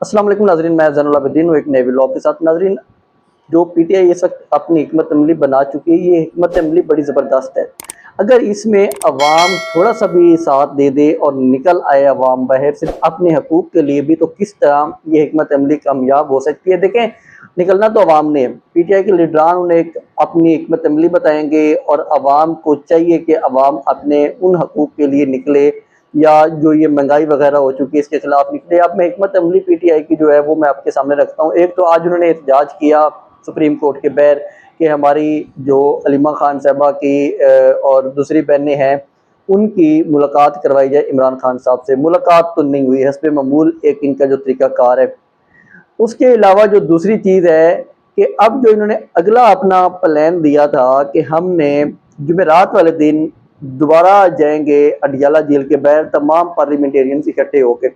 अस्सलाम वालेकुम नाज़रीन, मैं ज़ैनुल आबिदीन हूँ एक नए व्लॉग के साथ। नाज़रीन, जो पीटीआई इस वक्त अपनी हिकमत अमली बना चुकी है, ये हिकमत अमली बड़ी ज़बरदस्त है। अगर इसमें अवाम थोड़ा सा भी साथ दे दे और निकल आए अवाम बाहर सिर्फ अपने हकूक़ के लिए भी, तो किस तरह ये हिकमत अमली कामयाब हो सकती है। देखें, निकलना तो अवाम ने है। पीटीआई के लीडरान उन्हें एक अपनी हिकमत अमली बताएंगे और अवाम को चाहिए कि अवाम अपने उन हकूक़ के लिए निकले, या जो ये महंगाई वगैरह हो चुकी है इसके खिलाफ निकले। अब मैं हिकमत अमली पीटीआई की जो है वो मैं आपके सामने रखता हूँ। एक तो आज उन्होंने एहतजाज किया सुप्रीम कोर्ट के बहर कि हमारी जो अलीमा खान साहबा की और दूसरी बहनें हैं उनकी मुलाकात करवाई जाए इमरान खान साहब से। मुलाकात तो नहीं हुई, हस्बे मामूल एक इनका जो तरीक़ाकार है। उसके अलावा जो दूसरी चीज़ है कि अब जो इन्होंने अगला अपना प्लान दिया था कि हमने जुमेरात वाले दिन दोबारा जाएंगे अडियाला जेल के बाहर तमाम पार्लियामेंटेरियंस इकट्ठे होकर।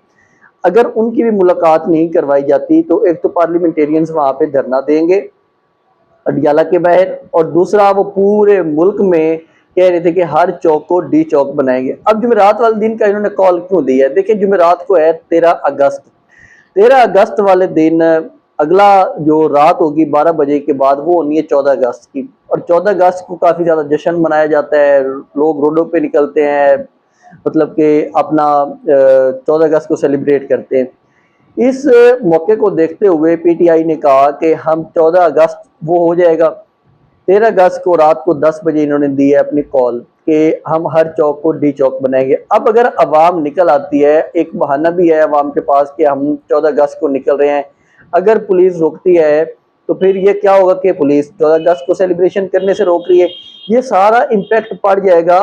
अगर उनकी भी मुलाकात नहीं करवाई जाती तो एक तो पार्लियामेंटेरियंस वहाँ पे धरना देंगे अडियाला के बाहर, और दूसरा वो पूरे मुल्क में कह रहे थे कि हर चौक को डी चौक बनाएंगे। अब जुमेरात वाले दिन का इन्होंने कॉल क्यों दिया है? देखिए, जुमेरात को है 13 अगस्त। 13 अगस्त वाले दिन अगला जो रात होगी 12 बजे के बाद वो होनी है 14 अगस्त की, और 14 अगस्त को काफ़ी ज़्यादा जश्न मनाया जाता है, लोग रोडों पे निकलते हैं, मतलब कि अपना 14 अगस्त को सेलिब्रेट करते हैं। इस मौके को देखते हुए पीटीआई ने कहा कि हम 14 अगस्त वो हो जाएगा। 13 अगस्त को रात को 10 बजे इन्होंने दी है अपनी कॉल कि हम हर चौक को डी चौक बनाएंगे। अब अगर अवाम निकल आती है, एक बहाना भी है अवाम के पास कि हम 14 अगस्त को निकल रहे हैं, अगर पुलिस रोकती है तो फिर ये क्या होगा कि पुलिस 14 अगस्त को सेलिब्रेशन करने से रोक रही है। ये सारा इम्पैक्ट पड़ जाएगा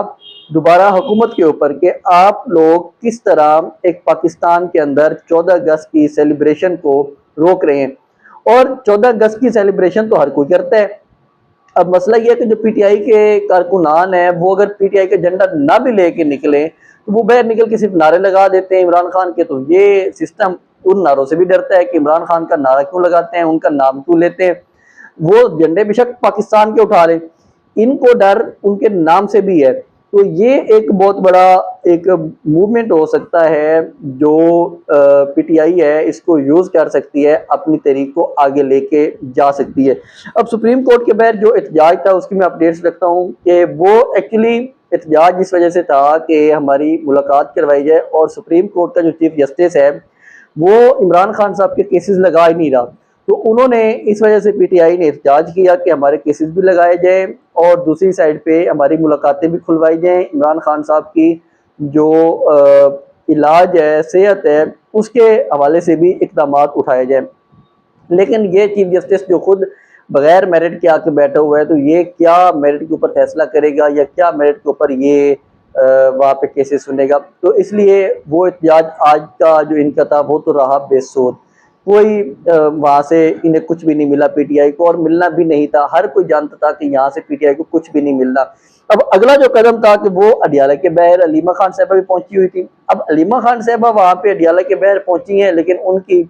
दोबारा हुकूमत के ऊपर कि आप लोग किस तरह एक पाकिस्तान के अंदर 14 अगस्त की सेलिब्रेशन को रोक रहे हैं। और 14 अगस्त की सेलिब्रेशन तो हर कोई करता है। अब मसला ये है कि जो पीटीआई के कारकुनान हैं वो अगर पीटीआई का झंडा ना भी लेके निकले तो वो बाहर निकल के सिर्फ नारे लगा देते हैं इमरान खान के। तो ये सिस्टम उन नारों से भी डरता है कि इमरान खान का नारा क्यों लगाते हैं, उनका नाम क्यों लेते हैं। वो झंडे बेशक पाकिस्तान के उठा रहे, इनको डर उनके नाम से भी है। तो ये एक बहुत बड़ा एक मूवमेंट हो सकता है जो पीटीआई है इसको यूज कर सकती है, अपनी तहरीक को आगे लेके जा सकती है। अब सुप्रीम कोर्ट के बाहर जो एहतजाज था उसकी मैं अपडेट्स रखता हूँ कि वो एक्चुअली एहतजाज इस वजह से था कि हमारी मुलाकात करवाई जाए, और सुप्रीम कोर्ट का जो चीफ जस्टिस है वो इमरान खान साहब के केसेस लगा ही नहीं रहा। तो उन्होंने इस वजह से पीटीआई ने एहतजाज किया कि हमारे केसेस भी लगाए जाए और दूसरी साइड पे हमारी मुलाकातें भी खुलवाई जाएं, इमरान खान साहब की जो इलाज है, सेहत है, उसके हवाले से भी इकदाम उठाए जाए। लेकिन ये चीफ जस्टिस जो खुद बगैर मेरिट के आके बैठा हुआ है, तो ये क्या मेरिट के ऊपर फैसला करेगा या क्या मेरिट के ऊपर ये वहाँ पे केसेस सुनेगा। तो इसलिए वो एहतजाज आज का जो इनका था वो तो रहा बेसुध। कोई वहाँ से इन्हें कुछ भी नहीं मिला पीटीआई को, और मिलना भी नहीं था। हर कोई जानता था कि यहाँ से पीटीआई को कुछ भी नहीं मिलना। अब अगला जो कदम था कि वो अडियाला के बाहर अलीमा खान साहबा भी पहुंची हुई थी। अब अलीमा खान साहबा वहाँ पे अडियाला के बाहर पहुंची हैं, लेकिन उनकी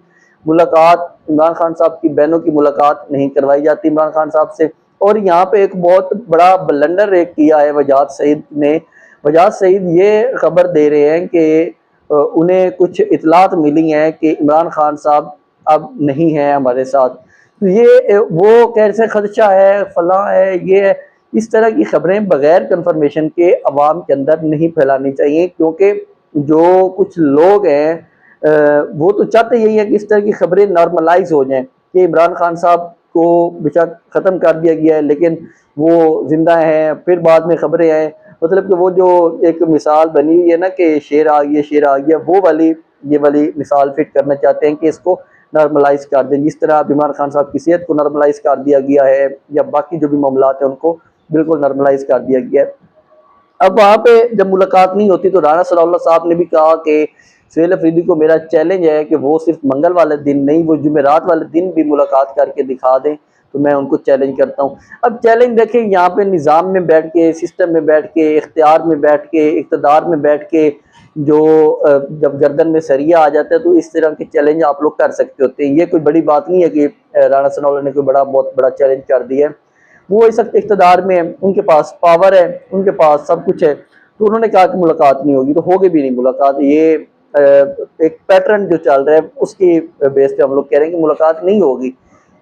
मुलाकात इमरान खान साहब की बहनों की मुलाकात नहीं करवाई जाती इमरान खान साहब से। और यहाँ पे एक बहुत बड़ा ब्लंडर एक किया है वजाद सईद ने। वजाद सईद ये खबर दे रहे हैं कि उन्हें कुछ इतलात मिली हैं कि इमरान खान साहब अब नहीं है हमारे साथ। तो ये वो कैसे खदशा है, फला है, ये है। इस तरह की खबरें बगैर कंफर्मेशन के अवाम के अंदर नहीं फैलानी चाहिए, क्योंकि जो कुछ लोग हैं वो तो चाहते यही है कि इस तरह की खबरें नॉर्मलाइज हो जाएं कि इमरान खान साहब को बेशक ख़त्म कर दिया गया है लेकिन वो जिंदा हैं, फिर बाद में खबरें आए। मतलब कि वो जो एक मिसाल बनी हुई है ना कि शेर आ गया शेर आ गया, वो वाली ये वाली मिसाल फिट करना चाहते हैं कि इसको नॉर्मलाइज कर दें। जिस तरह अब इमरान खान साहब की सेहत को नॉर्मलाइज कर दिया गया है या बाकी जो भी मामला है उनको बिल्कुल नॉर्मलाइज कर दिया गया है। अब वहाँ पे जब मुलाकात नहीं होती तो राणा सलाउल्लाह साहब ने भी कहा कि सुहेल अफरीदी को मेरा चैलेंज है कि वो सिर्फ मंगल वाले दिन नहीं, वो जुमेरात वाले दिन भी मुलाकात करके दिखा दें, तो मैं उनको चैलेंज करता हूँ। अब चैलेंज देखें, यहाँ पे निज़ाम में बैठ के, सिस्टम में बैठ के, इख्तियार में बैठ के, इक़्तिदार में बैठ के जो जब गर्दन में सरिया आ जाता है तो इस तरह के चैलेंज आप लोग कर सकते होते हैं। ये कोई बड़ी बात नहीं है कि राणा सनाउल्लाह ने कोई बहुत बड़ा चैलेंज कर दिया है। वो इस वक्त इक़्तिदार में है, उनके पास पावर है, उनके पास सब कुछ है। तो उन्होंने कहा कि मुलाकात नहीं होगी, तो होगी भी नहीं मुलाकात। ये एक पैटर्न जो चल रहा है उसकी बेस पे हम लोग कह रहे हैं कि मुलाकात नहीं होगी।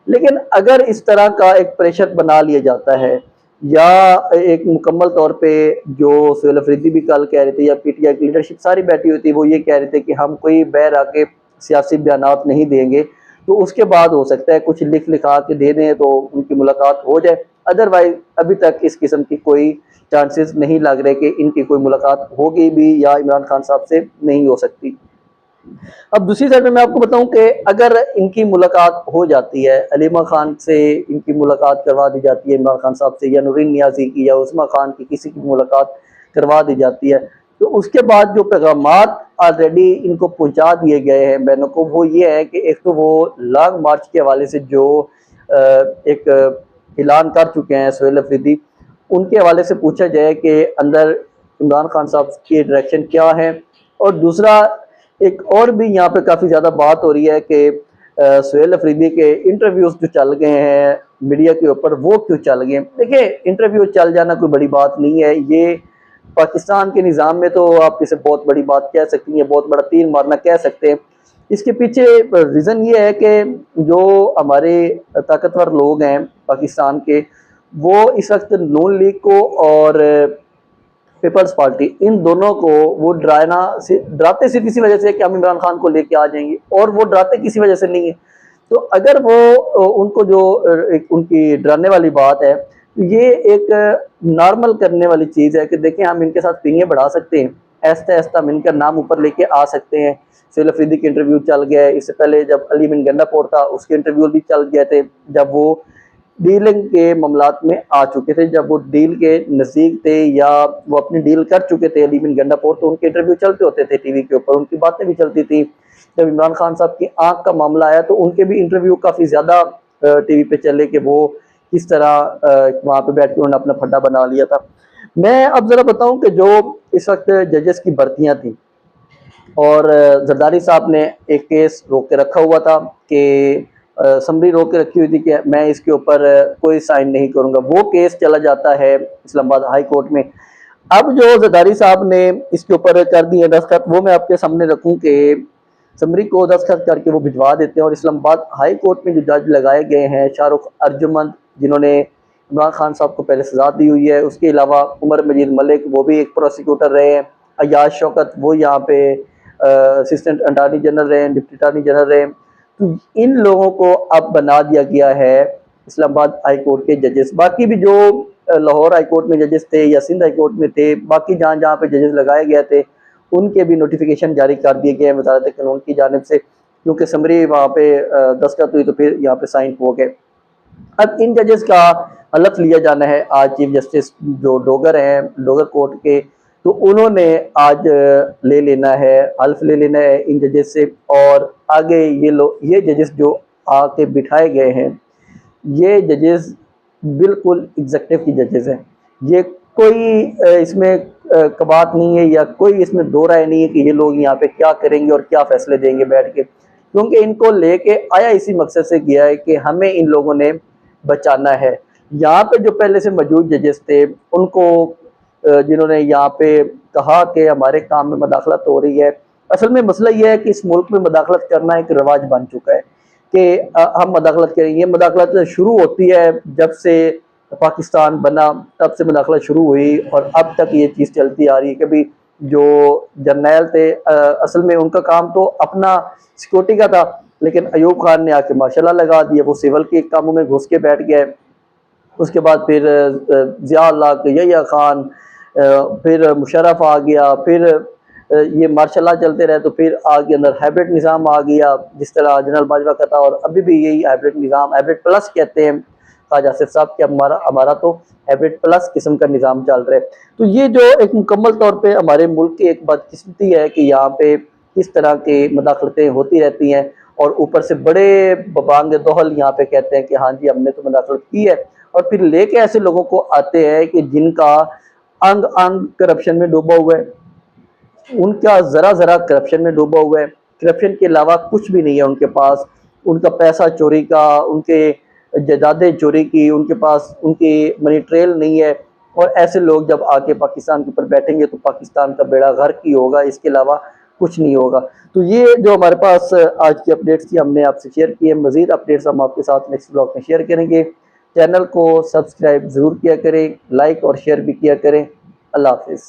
लेकिन अगर इस तरह का एक प्रेशर बना लिया जाता है, या एक मुकम्मल तौर पे जो सुहेल अफरीदी भी कल कह रहे थे, या पीटीआई की लीडरशिप सारी बैठी हुई थी, वो ये कह रहे थे कि हम कोई बहर आके सियासी बयानात नहीं देंगे, तो उसके बाद हो सकता है कुछ लिख लिखा के दे दें तो उनकी मुलाकात हो जाए। अदरवाइज अभी तक इस किस्म की कोई चांसेस नहीं लग रहे कि इनकी कोई मुलाकात होगी भी या इमरान खान साहब से नहीं हो सकती। अब दूसरी साइड में मैं आपको बताऊं कि अगर इनकी मुलाकात हो जाती है, अलीमा खान से इनकी मुलाकात करवा दी जाती है इमरान खान साहब से, या नूरीन नियाजी की या उस्मा खान की किसी की मुलाकात करवा दी जाती है, तो उसके बाद जो पैगामात ऑलरेडी इनको पहुंचा दिए गए हैं बहनों को, वो ये है कि एक तो वो लॉन्ग मार्च के हवाले से जो एक ऐलान कर चुके हैं सुहेल अफरीदी, उनके हवाले से पूछा जाए कि अंदर इमरान खान साहब की डायरेक्शन क्या है। और दूसरा एक और भी यहाँ पे काफ़ी ज़्यादा बात हो रही है कि सुहेल अफरीदी के इंटरव्यूज जो चल गए हैं मीडिया के ऊपर, वो क्यों चल गए? देखिए, इंटरव्यू चल जाना कोई बड़ी बात नहीं है, ये पाकिस्तान के निज़ाम में तो आप इसे बहुत बड़ी बात कह सकती हैं, बहुत बड़ा तीर मारना कह सकते हैं। इसके पीछे रीज़न ये है कि जो हमारे ताकतवर लोग हैं पाकिस्तान के, वो इस वक्त नून लीग को और पीपल्स पार्टी, इन दोनों को वो डराते सिर्फ इसी वजह से कि हम इमरान खान को लेके आ जाएंगे, और वो डराते किसी वजह से नहीं है। तो अगर वो उनको जो एक उनकी डराने वाली बात है, तो ये एक नॉर्मल करने वाली चीज़ है कि देखिए हम इनके साथ पीनियाँ बढ़ा सकते हैं, ऐसा ऐसा हम इनका नाम ऊपर लेके आ सकते हैं। सुहेल अफरीदी के इंटरव्यू चल गया, इससे पहले जब अली बिन गंडापुर था उसके इंटरव्यू भी चल गए थे, जब वो डीलिंग के मामलात में आ चुके थे, जब वो डील के नज़दीक थे या वो अपनी डील कर चुके थे अली बिन गंडापुर, तो उनके इंटरव्यू चलते होते थे टीवी के ऊपर, उनकी बातें भी चलती थी। जब इमरान खान साहब की आंख का मामला आया तो उनके भी इंटरव्यू काफ़ी ज़्यादा टीवी पे चले कि वो किस तरह वहाँ पे बैठ के उन्होंने अपना फड्डा बना लिया था। मैं अब ज़रा बताऊँ कि जो इस वक्त जजेस की भर्तियाँ थी, और जरदारी साहब ने एक केस रोक के रखा हुआ था कि समरी रोक के रखी हुई थी कि मैं इसके ऊपर कोई साइन नहीं करूंगा, वो केस चला जाता है इस्लामाबाद हाई कोर्ट में। अब जो जरदारी साहब ने इसके ऊपर कर दिए दस्तखत, वो मैं आपके सामने रखूं कि समरी को दस्तखत करके वो भिजवा देते हैं, और इस्लामाबाद हाई कोर्ट में जो जज लगाए गए हैं शाहरुख अर्जुमंद, जिन्होंने इमरान खान साहब को पहले सजा दी हुई है, उसके अलावा उमर मजीद मलिक, वो भी एक प्रोसिक्यूटर रहे हैं, अयाज शौकत वो यहाँ पे असिस्टेंट अटार्नी जनरल रहे, डिप्टी अटार्नी जनरल रहे। तो इन लोगों को अब बना दिया गया है इस्लामाबाद हाई कोर्ट के जजेस। बाकी भी जो लाहौर हाई कोर्ट में जजेस थे या सिंध हाई कोर्ट में थे, बाकी जहाँ जहाँ पे जजेस लगाए गए थे, उनके भी नोटिफिकेशन जारी कर दिए गए हैं वजारत कानून की जानिब से, क्योंकि समरी वहाँ पे दस्तखत हुई तो फिर यहाँ पे साइन हो गए। अब इन जजेस का हलफ लिया जाना है आज चीफ जस्टिस जो डोगर हैं, डोगर कोर्ट के, तो उन्होंने आज ले लेना है, हल्फ ले लेना है इन जजेस से। और आगे ये जजेस जो आके बिठाए गए हैं, ये जजेस बिल्कुल एग्जेक्टिव की जजेस हैं। ये कोई इसमें कबात नहीं है या कोई इसमें दो राय नहीं है कि ये लोग यहाँ पे क्या करेंगे और क्या फैसले देंगे बैठ के, क्योंकि इनको लेके आया इसी मकसद से गया है कि हमें इन लोगों ने बचाना है। यहाँ पे जो पहले से मौजूद जजेस थे, उनको जिन्होंने यहाँ पे कहा कि हमारे काम में मदाखलत हो रही है, असल में मसला ये है कि इस मुल्क में मदाखलत करना एक रिवाज बन चुका है कि हम मदाखलत करेंगे। मदाखलत शुरू होती है जब से पाकिस्तान बना, तब से मदाखलत शुरू हुई और अब तक ये चीज़ चलती आ रही है। कभी जो जर्नैल थे असल में उनका काम तो अपना सिक्योरिटी का था, लेकिन अयूब खान ने आके माशाल्लाह लगा दिया, वो सिविल के कामों में घुस के बैठ गए। उसके बाद फिर ज़िया उल-हक, यहिया खान, फिर मुशर्रफ आ गया, फिर ये मार्शल चलते रहे, तो फिर आगे अंदर हाइब्रिड निज़ाम आ गया जिस तरह जनरल बाजवा का था, और अभी भी यही हाइब्रिड निज़ाम, हाइब्रिड प्लस कहते हैं ख्वाजा आसिफ साहब के, हमारा तो हाइब्रिड प्लस किस्म का निज़ाम चल रहा है। तो ये जो एक मुकम्मल तौर पे हमारे मुल्क की एक बदकिस्मती है कि यहाँ पे इस तरह की मदाखलतें होती रहती हैं, और ऊपर से बड़े बबांग दोहल यहाँ पे कहते हैं कि हाँ जी हमने तो मदाखलत की है, और फिर लेके ऐसे लोगों को आते हैं कि जिनका अंग अंग करप्शन में डूबा हुआ है, उनका ज़रा ज़रा करप्शन में डूबा हुआ है, करप्शन के अलावा कुछ भी नहीं है उनके पास। उनका पैसा चोरी का, उनके जायदादें चोरी की, उनके पास उनकी मनी ट्रेल नहीं है, और ऐसे लोग जब आके पाकिस्तान के ऊपर बैठेंगे तो पाकिस्तान का बेड़ा गर्क ही होगा, इसके अलावा कुछ नहीं होगा। तो ये जो हमारे पास आज की अपडेट्स थी हमने आपसे शेयर की है। मज़ीद अपडेट्स हम आपके साथ नेक्स्ट ब्लॉग में शेयर करेंगे। चैनल को सब्सक्राइब ज़रूर किया करें, लाइक और शेयर भी किया करें। अल्लाह हाफिज़।